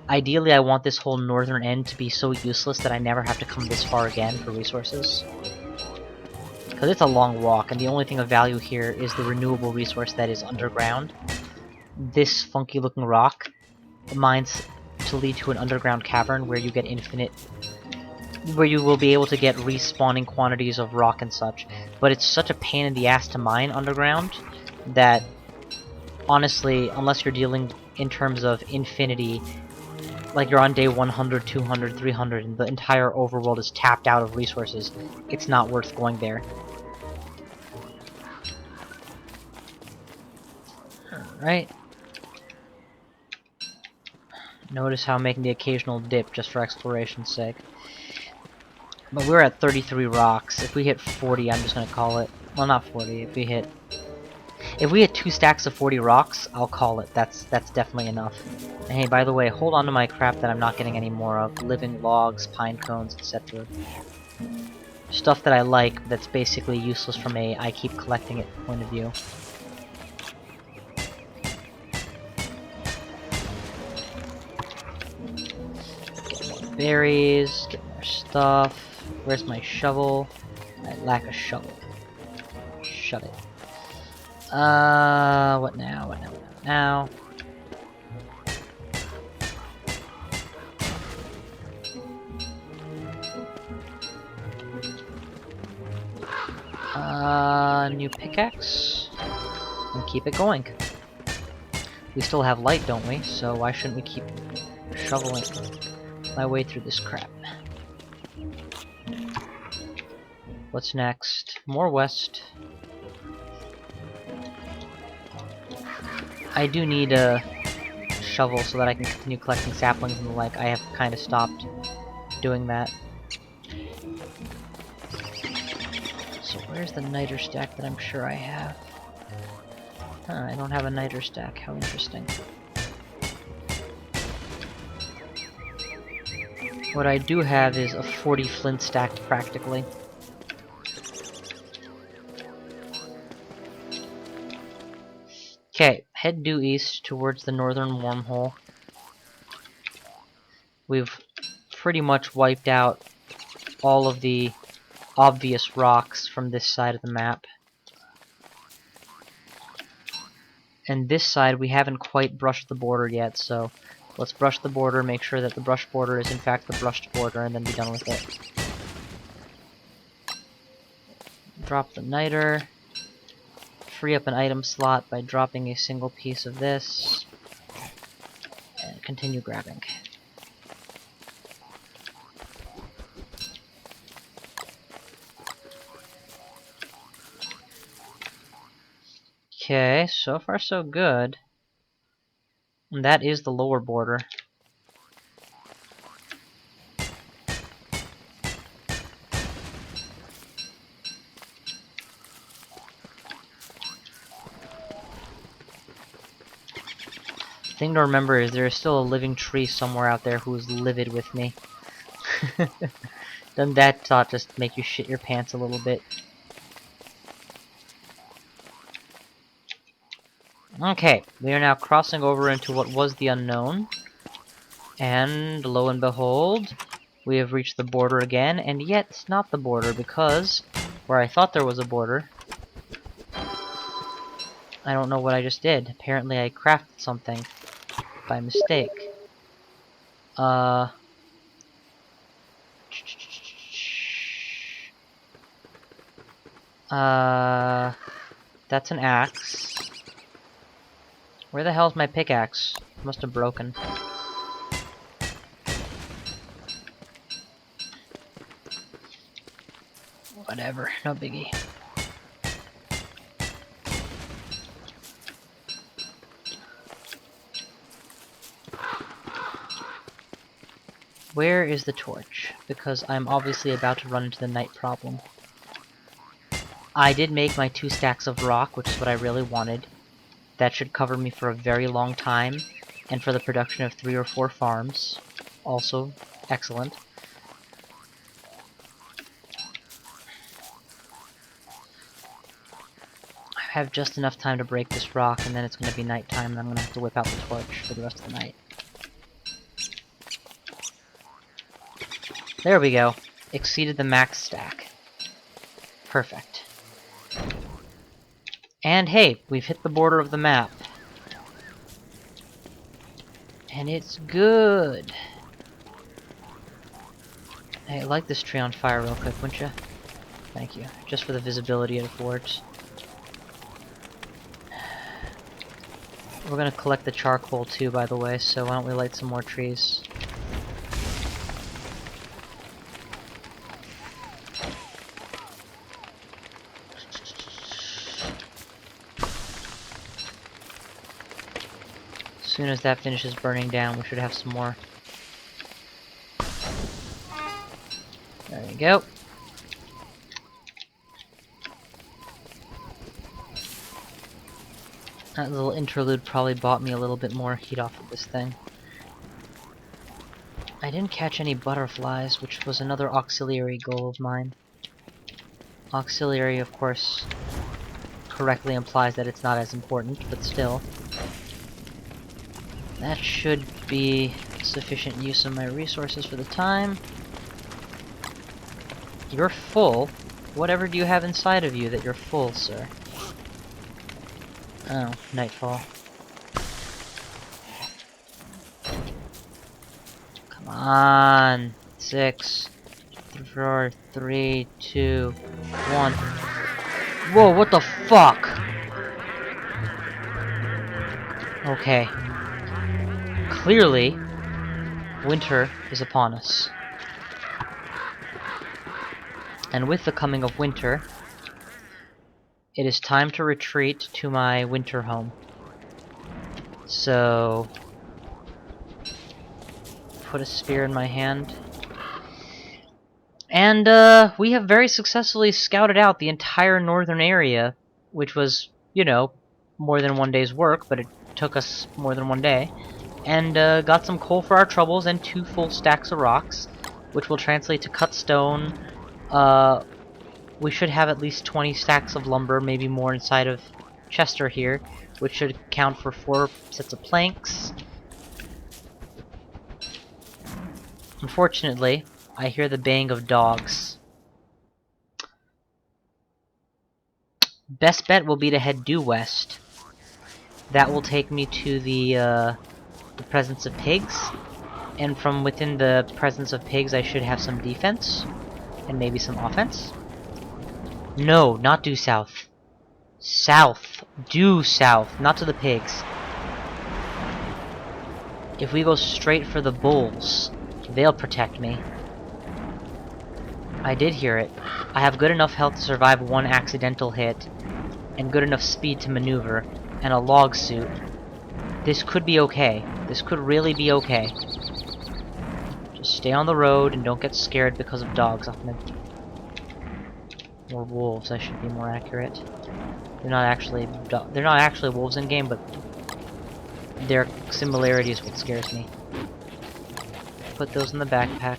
Ideally, I want this whole northern end to be so useless that I never have to come this far again for resources. Because it's a long walk, and the only thing of value here is the renewable resource that is underground. This funky-looking rock mines to lead to an underground cavern where you get where you will be able to get respawning quantities of rock and such. But it's such a pain in the ass to mine underground that, honestly, unless you're dealing in terms of infinity, like you're on day 100, 200, 300, and the entire overworld is tapped out of resources, it's not worth going there. Alright. Notice how I'm making the occasional dip just for exploration's sake. But we're at 33 rocks. If we hit 40, I'm just gonna call it. Well, not 40. If we hit 2 stacks of 40 rocks, I'll call it. That's definitely enough. And hey, by the way, hold on to my crap that I'm not getting any more of. Living logs, pine cones, etc. Stuff that I like that's basically useless from a I keep collecting it point of view. Get more berries, get more stuff. Where's my shovel? I lack a shovel. Shut it. What now? What now? New pickaxe. And keep it going. We still have light, don't we? So why shouldn't we keep shoveling my way through this crap? What's next? More west. I do need a shovel so that I can continue collecting saplings and the like. I have kind of stopped doing that. So where's the niter stack that I'm sure I have? Huh, I don't have a niter stack. How interesting. What I do have is a 40 flint stack, practically. Okay, head due east towards the northern wormhole. We've pretty much wiped out all of the obvious rocks from this side of the map. And this side, we haven't quite brushed the border yet, so let's brush the border, make sure that the brushed border is in fact the brushed border, and then be done with it. Drop the niter. Free up an item slot by dropping a single piece of this. And continue grabbing. Okay, so far so good. And that is the lower border. Thing to remember is there is still a living tree somewhere out there who is livid with me. Doesn't that thought just make you shit your pants a little bit? Okay, we are now crossing over into what was the unknown. And lo and behold, we have reached the border again, and yet not the border, because where I thought there was a border, I don't know what I just did. Apparently I crafted something by mistake. That's an axe. Where the hell's my pickaxe? Must have broken. Whatever, no biggie. Where is the torch? Because I'm obviously about to run into the night problem. I did make my 2 stacks of rock, which is what I really wanted. That should cover me for a very long time, and for the production of 3 or 4 farms. Also, excellent. I have just enough time to break this rock, and then it's going to be nighttime, and I'm going to have to whip out the torch for the rest of the night. There we go. Exceeded the max stack. Perfect. And hey, we've hit the border of the map. And it's good. Hey, light this tree on fire real quick, wouldn't you? Thank you. Just for the visibility it affords. We're gonna collect the charcoal too, by the way, so why don't we light some more trees? As soon as that finishes burning down, we should have some more. There you go. That little interlude probably bought me a little bit more heat off of this thing. I didn't catch any butterflies, which was another auxiliary goal of mine. Auxiliary, of course, correctly implies that it's not as important, but still. That should be sufficient use of my resources for the time. You're full. Whatever do you have inside of you that you're full, sir? Oh, nightfall. Come on. 6, 4, 3, 2, 1. Whoa, what the fuck? Okay. Clearly, winter is upon us. And with the coming of winter, it is time to retreat to my winter home. So, put a spear in my hand. And, we have very successfully scouted out the entire northern area, which was, you know, more than 1 day's work, but it took us more than 1 day. And, got some coal for our troubles and 2 full stacks of rocks, which will translate to cut stone. We should have at least 20 stacks of lumber, maybe more inside of Chester here, which should count for 4 sets of planks. Unfortunately, I hear the baying of dogs. Best bet will be to head due west. That will take me to the presence of pigs, and from within the presence of pigs I should have some defense, and maybe some offense. No, not due south. South. Due south, not to the pigs. If we go straight for the bulls, they'll protect me. I did hear it. I have good enough health to survive 1 accidental hit, and good enough speed to maneuver, and a log suit. This could be okay. This could really be okay. Just stay on the road and don't get scared because of dogs. Or wolves, I should be more accurate. They're not actually wolves in game, but their similarity is what scares me. Put those in the backpack.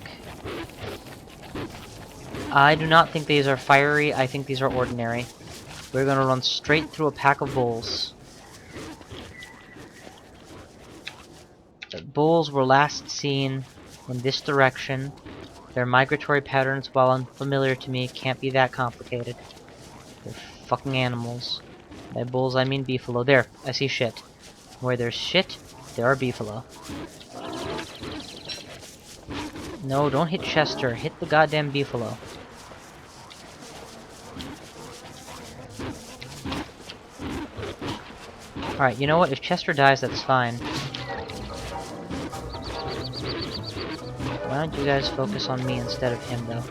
I do not think these are fiery, I think these are ordinary. We're gonna run straight through a pack of bulls. The bulls were last seen in this direction. Their migratory patterns, while unfamiliar to me, can't be that complicated. They're fucking animals. By bulls, I mean beefalo. There, I see shit. Where there's shit, there are beefalo. No, don't hit Chester. Hit the goddamn beefalo. Alright, you know what? If Chester dies, that's fine. Why don't you guys focus on me instead of him, though?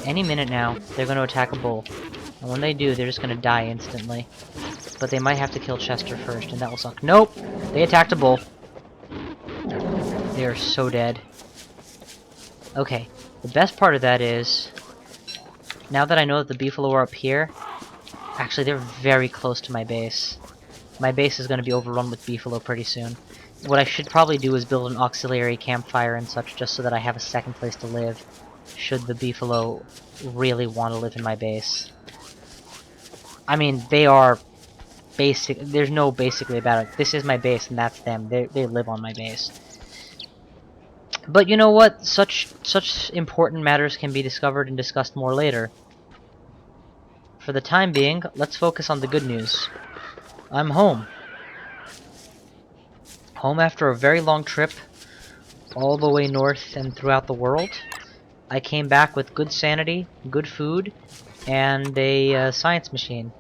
Any minute now, they're going to attack a bull. And when they do, they're just going to die instantly. But they might have to kill Chester first, and that will suck. Nope! They attacked a bull. They are so dead. Okay, the best part of that is, now that I know that the beefalo are up here, actually they're very close to my base. My base is going to be overrun with beefalo pretty soon. What I should probably do is build an auxiliary campfire and such, just so that I have a second place to live, should the beefalo really want to live in my base. I mean, they are basic. There's no basically about it. This is my base, and that's them. They live on my base. But you know what? Such important matters can be discovered and discussed more later. For the time being, let's focus on the good news. I'm home. Home after a very long trip, all the way north and throughout the world. I came back with good sanity, good food, and a science machine.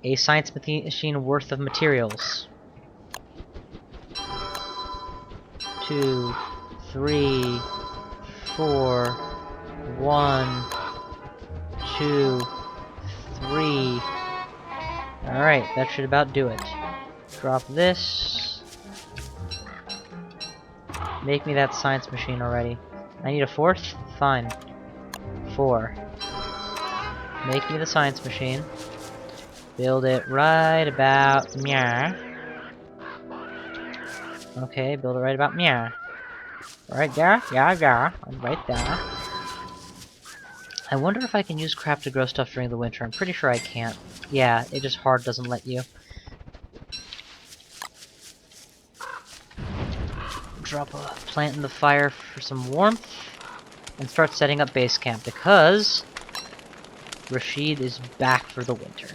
A science machine worth of materials. 2, 3, 4, 1, 2, 3. Alright, that should about do it. Drop this. Make me that science machine already. I need a 4th? Fine. 4. Make me the science machine. Build it right about meow. Okay, build it right about meow. Right there? Yeah. Right there. I wonder if I can use crap to grow stuff during the winter. I'm pretty sure I can't. Yeah, it just hard doesn't let you. Drop a plant in the fire for some warmth. And start setting up base camp because Rashid is back for the winter.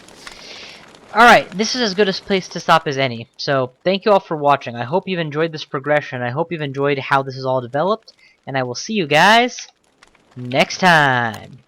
Alright, this is as good a place to stop as any. So, thank you all for watching. I hope you've enjoyed this progression. I hope you've enjoyed how this is all developed. And I will see you guys next time.